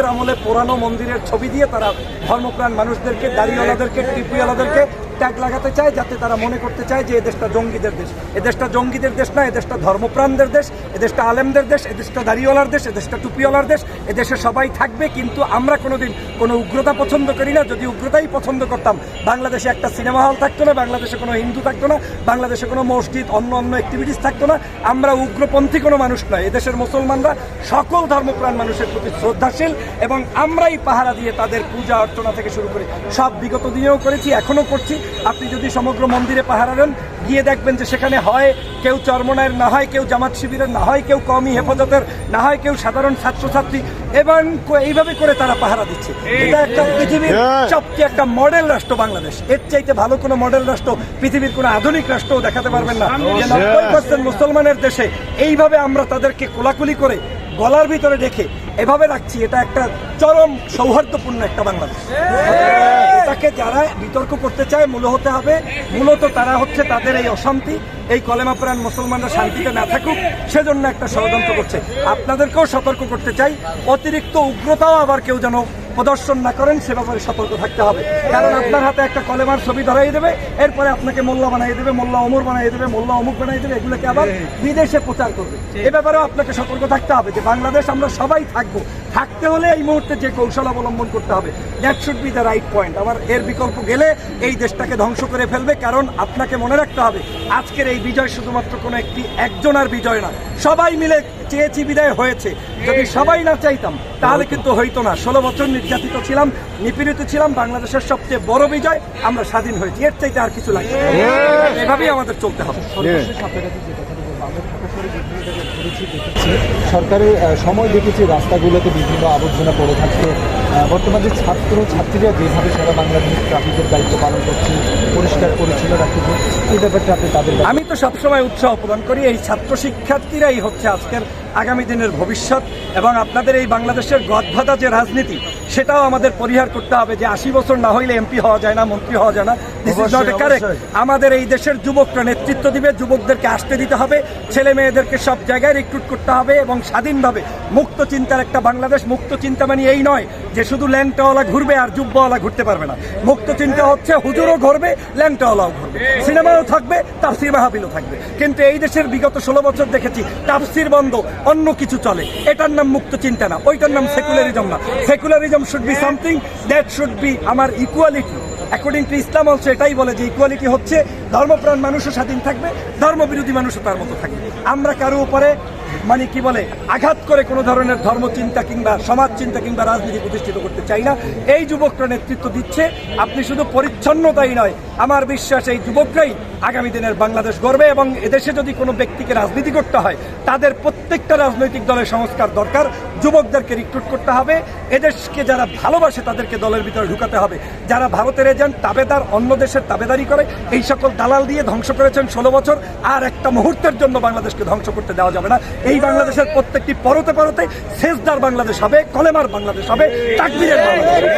আমলে পুরানো মন্দিরের ছবি দিয়ে তারা ধর্মপ্রাণ মানুষদেরকে, দাড়িওয়ালাদেরকে, টিপুওয়ালাদেরকে ট্যাগ লাগাতে চায়, যাতে তারা মনে করতে চায় যে এদেশটা জঙ্গিদের দেশ। এদেশটা জঙ্গিদের দেশ না, এদেশটা ধর্মপ্রাণদের দেশ, এদেশটা আলেমদের দেশ, এদেশটা দাড়িওয়ালার দেশ, এদেশটা টুপিওয়ালার দেশ। এদেশে সবাই থাকবে, কিন্তু আমরা কোনোদিন কোনো উগ্রতা পছন্দ করি না। যদি উগ্রতাই পছন্দ করতাম, বাংলাদেশে একটা সিনেমা হল থাকতো না, বাংলাদেশে কোনো হিন্দু থাকতো না, বাংলাদেশে কোনো মসজিদ, অন্য অ্যাক্টিভিটিস থাকতো না। আমরা উগ্রপন্থী কোনো মানুষ নয়। এদেশের মুসলমানরা সকল ধর্মপ্রাণ মানুষের প্রতি শ্রদ্ধাশীল, এবং আমরাই পাহারা দিয়ে তাদের পূজা অর্চনা থেকে শুরু করে সব বিগত দিনেও করেছি, এখনও করছি। আপনি যদি সমগ্র মন্দিরে পাহারা দেন, গিয়ে দেখবেন যে সেখানে হয় কেউ চরমনায়ের, না হয় কেউ জামাত শিবিরের, না হয় কেউ কওমি হেফাজতের, না হয় কেউ সাধারণ ছাত্রছাত্রী, এবং এইভাবে করে তারা পাহারা দিচ্ছে। এটা একটা পৃথিবীর সবচেয়ে একটা মডেল রাষ্ট্র বাংলাদেশ। এর চাইতে ভালো কোনো মডেল রাষ্ট্র পৃথিবীর কোনো আধুনিক রাষ্ট্রও দেখাতে পারবেন না। 90% মুসলমানের দেশে এইভাবে আমরা তাদেরকে কোলাকুলি করে গলার ভিতরে রেখে এভাবে রাখছি। এটা একটা চরম সৌহার্দ্যপূর্ণ একটা বাংলাদেশ। এটাকে যারা বিতর্ক করতে চায় মূলত তারা হচ্ছে তাদের এই অশান্তি, এই কলেমাপ্রাণ মুসলমানরা শান্তিতে না থাকুক সেজন্য একটা ষড়যন্ত্র করছে। আপনাদেরকেও সতর্ক করতে চাই, অতিরিক্ত উগ্রতাও আবার কেউ যেন প্রদর্শন না করেন, সে ব্যাপারে সতর্ক থাকতে হবে। কারণ আপনার হাতে একটা কলেমার ছবি ধরাই দেবে, এরপরে আপনাকে মোল্লা বানাই দেবে, মোল্লা অমর বানাই দেবে, মোল্লা অমুক বানাই দেবে, এগুলোকে আবার বিদেশে প্রচার করবে। এ ব্যাপারেও আপনাকে সতর্ক থাকতে হবে যে বাংলাদেশ আমরা সবাই থাকবো। থাকতে হলে এই মুহূর্তে যে কৌশল অবলম্বন করতে হবে, that should B the right point. আবার এর বিকল্প গেলে এই দেশটাকে ধ্বংস করে ফেলবে। কারণ আপনাকে মনে রাখতে হবে, আজকের এই বিজয় শুধুমাত্র কোনো একজনের বিজয় না, সবাই মিলে চেয়েছি বিদায় হয়েছে। যদি সবাই না চাইতাম তাহলে কিন্তু হইতো না। 16 বছর নির্যাতিত ছিলাম, নিপীড়িত ছিলাম, বাংলাদেশের সবচেয়ে বড় বিজয়, আমরা স্বাধীন হয়েছি। এর চাইতে আর কিছু লাগবে না। এভাবেই আমাদের চলতে হবে। সরকারের সময় দেখেছি রাস্তাগুলোতে বিভিন্ন আবর্জনা পড়ে থাকছে। বর্তমানে ছাত্রছাত্রীরা যেভাবে সারা বাংলাদেশ ট্রাফিকের দায়িত্ব পালন করছে, পরিষ্কার পরিচ্ছন্ন রাখতে, এই ব্যাপারটা আপনি তাদের, আমি তো সবসময় উৎসাহ প্রদান করি। এই ছাত্র শিক্ষার্থীরাই হচ্ছে আজকের আগামী দিনের ভবিষ্যৎ, এবং আপনাদের এই বাংলাদেশের গদবাঁধা যে রাজনীতি, সেটাও আমাদের পরিহার করতে হবে। যে 80 বছর না হইলে এমপি হওয়া যায় না, মন্ত্রী হওয়া যায় না, this is not a correct. আমাদের এই দেশের যুবকরা নেতৃত্ব দিবে, যুবকদেরকে আসতে দিতে হবে, ছেলে মেয়েদেরকে সব জায়গায় রিক্রুট করতে হবে, এবং স্বাধীনভাবে মুক্ত চিন্তার একটা বাংলাদেশ। মুক্ত চিন্তা মানে এই নয় যে শুধু ল্যাংটাওয়ালা ঘুরবে আর জুব্বাওয়ালা ঘুরতে পারবে না। মুক্ত চিন্তা হচ্ছে হুজুরও ঘুরবে, ল্যাংটাওয়ালাও ঘুরবে, সিনেমাও থাকবে, তাফসির মাহফিলও থাকবে। কিন্তু এই দেশের বিগত 16 বছর দেখেছি তাফসির বন্ধ, অন্য কিছু চলে। এটার নাম মুক্ত চিন্তা না, ওইটার নাম সেকুলারিজম না। Secularism should be something that should be আমার equality. According to Islam also এটাই বলে যে ইকুয়ালিটি হচ্ছে ধর্মপ্রাণ মানুষও স্বাধীন থাকবে, ধর্মবিরোধী মানুষও তার মতো থাকবে। আমরা কারো উপরে মানে কি বলে আঘাত করে কোনো ধরনের ধর্মচিন্তা কিংবা সমাজ চিন্তা কিংবা রাজনীতি প্রতিষ্ঠিত করতে চাই না। এই যুবকরা নেতৃত্ব দিচ্ছে। আপনি শুধু পরিচ্ছন্নতাই নয়, আমার বিশ্বাস এই যুবকরাই আগামী দিনের বাংলাদেশ গড়বে। এবং এদেশে যদি কোনো ব্যক্তিকে রাজনীতি করতে হয়, তাদের প্রত্যেকটা রাজনৈতিক দলের সংস্কার দরকার। যুবকদেরকে রিক্রুট করতে হবে, এদেশকে যারা ভালোবাসে তাদেরকে দলের ভিতরে ঢুকাতে হবে। যারা ভারতের এজেন্ট, তাবেদার, অন্য দেশের তাবেদারি করে, এই সকল দালাল দিয়ে ধ্বংস করেছেন 16 বছর, আর একটা মুহূর্তের জন্য বাংলাদেশকে ধ্বংস করতে দেওয়া যাবে না। এই বাংলাদেশের প্রত্যেকটি পরতে পরতে সেজদার বাংলাদেশ হবে, কলেমার বাংলাদেশ হবে, তাকবীরের বাংলাদেশ হবে।